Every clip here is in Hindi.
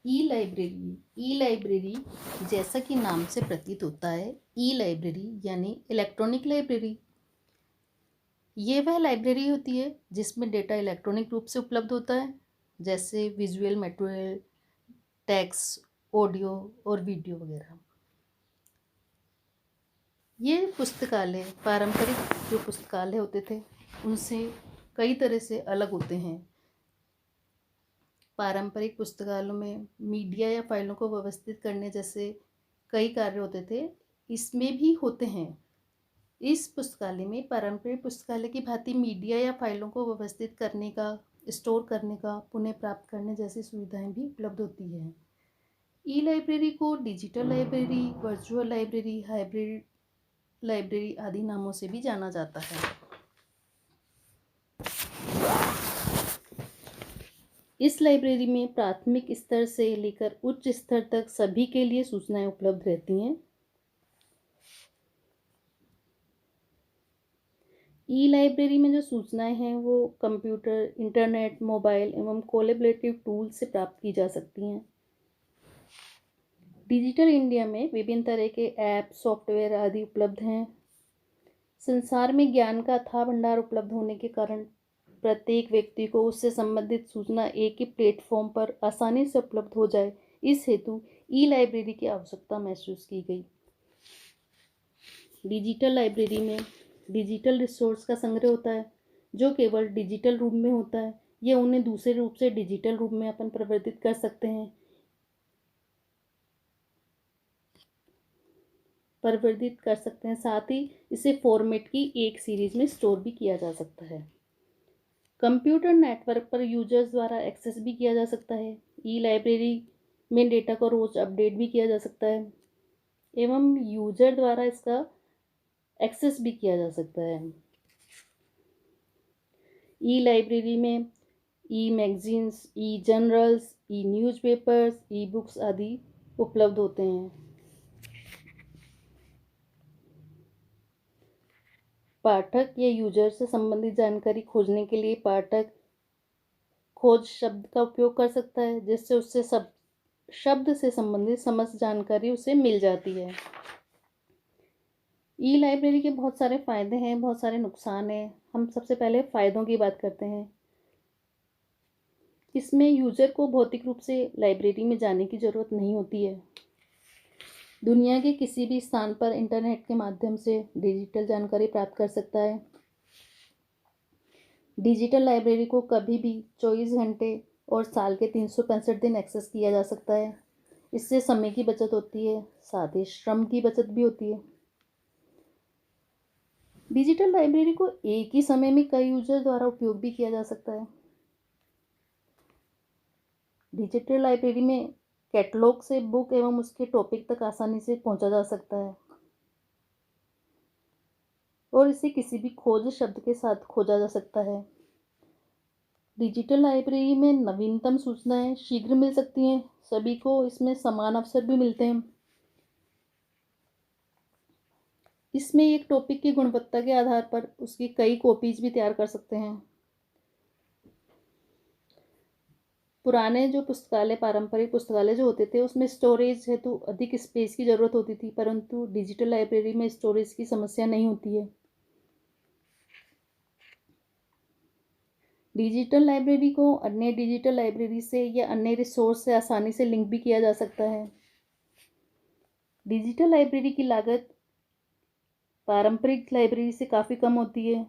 ई लाइब्रेरी जैसा कि नाम से प्रतीत होता है, ई लाइब्रेरी यानी इलेक्ट्रॉनिक लाइब्रेरी। ये वह लाइब्रेरी होती है जिसमें डेटा इलेक्ट्रॉनिक रूप से उपलब्ध होता है, जैसे विजुअल मटेरियल, टेक्स्ट, ऑडियो और वीडियो वगैरह। ये पुस्तकालय पारंपरिक जो पुस्तकालय होते थे उनसे कई तरह से अलग होते हैं। पारंपरिक पुस्तकालयों में मीडिया या फाइलों को व्यवस्थित करने जैसे कई कार्य होते थे, इसमें भी होते हैं। इस पुस्तकालय में पारंपरिक पुस्तकालय की भांति मीडिया या फाइलों को व्यवस्थित करने का, स्टोर करने का, पुनः प्राप्त करने जैसी सुविधाएं भी उपलब्ध होती है। ई लाइब्रेरी को digital library, virtual library, hybrid library आदि नामों से भी जाना जाता है। इस लाइब्रेरी में प्राथमिक स्तर से लेकर उच्च स्तर तक सभी के लिए सूचनाएं उपलब्ध रहती हैं। ई लाइब्रेरी में जो सूचनाएं हैं वो कंप्यूटर, इंटरनेट, मोबाइल एवं कोलैबोरेटिव टूल से प्राप्त की जा सकती हैं। डिजिटल इंडिया में विभिन्न तरह के ऐप, सॉफ्टवेयर आदि उपलब्ध हैं। संसार में ज्ञान का अथाह भंडार उपलब्ध होने के कारण प्रत्येक व्यक्ति को उससे संबंधित सूचना एक ही प्लेटफॉर्म पर आसानी से उपलब्ध हो जाए, इस हेतु ई लाइब्रेरी की आवश्यकता महसूस की गई। डिजिटल लाइब्रेरी में डिजिटल रिसोर्स का संग्रह होता है जो केवल डिजिटल रूप में होता है, या उन्हें दूसरे रूप से डिजिटल रूप में अपन परिवर्तित कर सकते हैं। साथ ही इसे फॉर्मेट की एक सीरीज में स्टोर भी किया जा सकता है। कंप्यूटर नेटवर्क पर यूजर्स द्वारा एक्सेस भी किया जा सकता है। ई लाइब्रेरी में डेटा को रोज अपडेट भी किया जा सकता है एवं यूजर द्वारा इसका एक्सेस भी किया जा सकता है। ई लाइब्रेरी में ई मैगजीन्स, ई जर्नल्स, ई न्यूज़पेपर्स, ई बुक्स आदि उपलब्ध होते हैं। पाठक या यूजर से संबंधित जानकारी खोजने के लिए पाठक खोज शब्द का उपयोग कर सकता है, जिससे उससे सब शब्द से संबंधित समस्त जानकारी उसे मिल जाती है। ई लाइब्रेरी के बहुत सारे फ़ायदे हैं, बहुत सारे नुकसान हैं। हम सबसे पहले फ़ायदों की बात करते हैं। इसमें यूज़र को भौतिक रूप से लाइब्रेरी में जाने की ज़रूरत नहीं होती है। दुनिया के किसी भी स्थान पर इंटरनेट के माध्यम से डिजिटल जानकारी प्राप्त कर सकता है। डिजिटल लाइब्रेरी को कभी भी 24 घंटे और साल के 365 दिन एक्सेस किया जा सकता है। इससे समय की बचत होती है, साथ ही श्रम की बचत भी होती है। डिजिटल लाइब्रेरी को एक ही समय में कई यूजर द्वारा उपयोग भी किया जा सकता है। डिजिटल लाइब्रेरी में कैटलॉग से बुक एवं उसके टॉपिक तक आसानी से पहुंचा जा सकता है और इसे किसी भी खोज शब्द के साथ खोजा जा सकता है। डिजिटल लाइब्रेरी में नवीनतम सूचनाएं शीघ्र मिल सकती हैं, सभी को इसमें समान अवसर भी मिलते हैं। इसमें एक टॉपिक की गुणवत्ता के आधार पर उसकी कई कॉपीज भी तैयार कर सकते हैं। पुराने जो पुस्तकालय, पारंपरिक पुस्तकालय जो होते थे, उसमें स्टोरेज हेतु अधिक स्पेस की ज़रूरत होती थी, परंतु डिजिटल लाइब्रेरी में स्टोरेज की समस्या नहीं होती है। डिजिटल लाइब्रेरी को अन्य डिजिटल लाइब्रेरी से या अन्य रिसोर्स से आसानी से लिंक भी किया जा सकता है। डिजिटल लाइब्रेरी की लागत पारंपरिक लाइब्रेरी से काफ़ी कम होती है।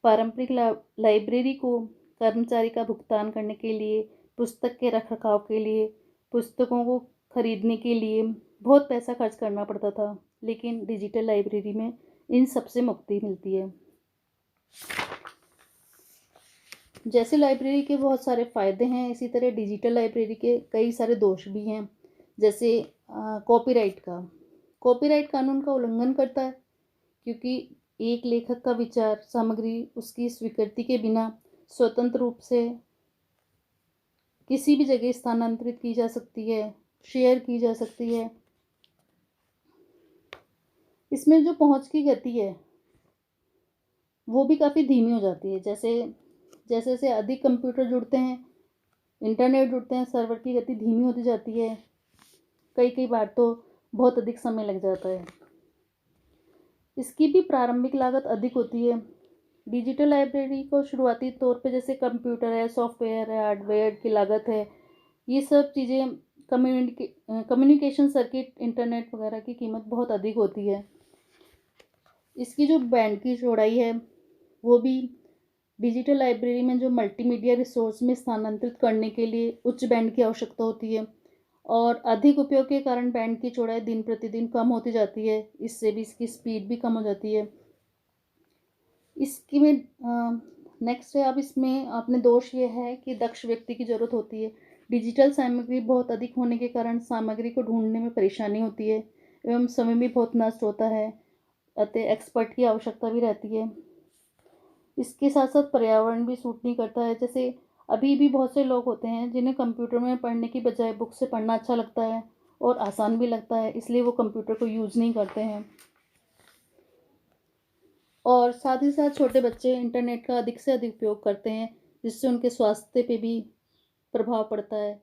पारंपरिक लाइब्रेरी को कर्मचारी का भुगतान करने के लिए, पुस्तक के रखरखाव के लिए, पुस्तकों को खरीदने के लिए बहुत पैसा खर्च करना पड़ता था, लेकिन डिजिटल लाइब्रेरी में इन सब से मुक्ति मिलती है। जैसे लाइब्रेरी के बहुत सारे फ़ायदे हैं, इसी तरह डिजिटल लाइब्रेरी के कई सारे दोष भी हैं। जैसे कॉपीराइट कानून का उल्लंघन करता है, क्योंकि एक लेखक का विचार सामग्री उसकी स्वीकृति के बिना स्वतंत्र रूप से किसी भी जगह स्थानांतरित की जा सकती है, शेयर की जा सकती है। इसमें जो पहुंच की गति है वो भी काफ़ी धीमी हो जाती है। जैसे जैसे अधिक कंप्यूटर जुड़ते हैं, इंटरनेट जुड़ते हैं सर्वर की गति धीमी होती जाती है, कई बार तो बहुत अधिक समय लग जाता है। इसकी भी प्रारंभिक लागत अधिक होती है। डिजिटल लाइब्रेरी को शुरुआती तौर पे जैसे कंप्यूटर है, सॉफ्टवेयर है, हार्डवेयर की लागत है, ये सब चीज़ें कम्युनिकेशन सर्किट, इंटरनेट वगैरह की कीमत बहुत अधिक होती है। इसकी जो बैंड की चौड़ाई है वो भी डिजिटल लाइब्रेरी में जो मल्टीमीडिया रिसोर्स में स्थानांतरित करने के लिए उच्च बैंड की आवश्यकता होती है, और अधिक उपयोग के कारण बैंड की चौड़ाई दिन प्रतिदिन कम होती जाती है। इससे भी इसकी स्पीड भी कम हो जाती है। इसकी में नेक्स्ट है, अब इसमें अपने दोष ये है कि दक्ष व्यक्ति की ज़रूरत होती है। डिजिटल सामग्री बहुत अधिक होने के कारण सामग्री को ढूंढने में परेशानी होती है एवं समय भी बहुत नष्ट होता है, अतः एक्सपर्ट की आवश्यकता भी रहती है। इसके साथ साथ पर्यावरण भी सूट नहीं करता है। जैसे अभी भी बहुत से लोग होते हैं जिन्हें कंप्यूटर में पढ़ने की बजाय बुक से पढ़ना अच्छा लगता है और आसान भी लगता है, इसलिए वो कंप्यूटर को यूज़ नहीं करते हैं। और साथ ही साथ छोटे बच्चे इंटरनेट का अधिक से अधिक उपयोग करते हैं, जिससे उनके स्वास्थ्य पे भी प्रभाव पड़ता है।